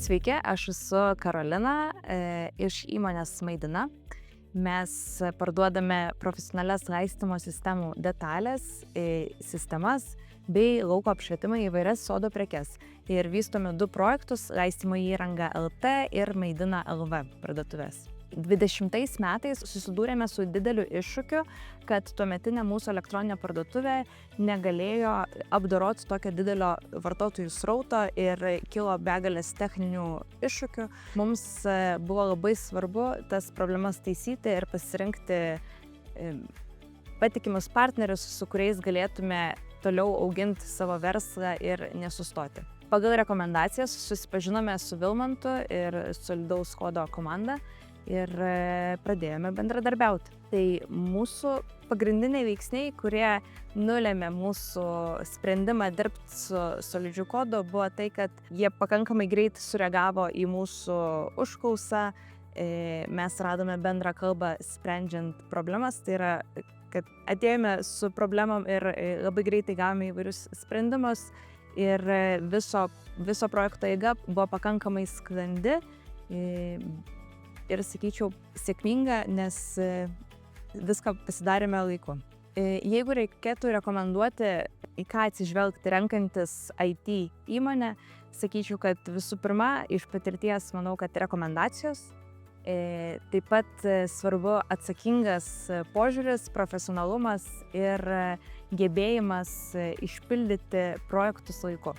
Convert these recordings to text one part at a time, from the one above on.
Sveiki, aš esu Karolina iš įmonės Maidina. Mes parduodame profesionalias laistymo sistemų detalės, sistemas bei lauko apšvietimą įvairias sodo prekes. Ir vystome 2 projektus - laistymo įranga LT ir Maidina LV parduotuvės. 20 metais susidūrėme su dideliu iššūkiu, kad tuometinė mūsų elektroninė parduotuvė negalėjo apdoroti tokio didelio vartotojų srauto ir kilo begalės techninių iššūkių. Mums buvo labai svarbu tas problemas taisyti ir pasirinkti patikimus partnerius, su kuriais galėtume toliau auginti savo verslą ir nesustoti. Pagal rekomendacijas susipažinome su Vilmantu ir Solidaus kodo komanda ir pradėjome bendradarbiauti. Tai mūsų pagrindiniai veiksniai, kurie nulėmė mūsų sprendimą dirbti su Solidžiu kodu, buvo tai, kad jie pakankamai greitai sureagavo į mūsų užklausą, mes radome bendrą kalbą sprendžiant problemas, tai yra, kad atėjome su problemom ir labai greitai gavome įvairius sprendimus ir viso projekto eiga buvo pakankamai sklandi ir, sakyčiau, sėkminga, nes viską pasidarėme laiku. Jeigu reikėtų rekomenduoti, į ką atsižvelgti renkantis IT įmonę, sakyčiau, kad visų pirma, iš patirties manau, kad rekomendacijos. Taip pat svarbu atsakingas požiūris, profesionalumas ir gebėjimas išpildyti projektus laiku.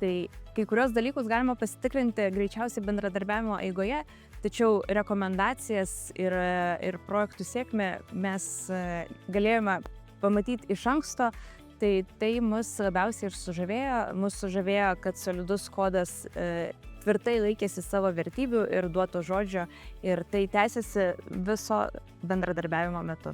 Tai kai kurios dalykus galima pasitikrinti greičiausiai bendradarbiavimo eigoje, tačiau rekomendacijas ir projektų sėkmę mes galėjome pamatyti iš anksto, tai mus labiausiai ir sužavėjo. Mus sužavėjo, kad Solidus kodas tvirtai laikėsi savo vertybių ir duoto žodžio ir tai tęsiasi viso bendradarbiavimo metu.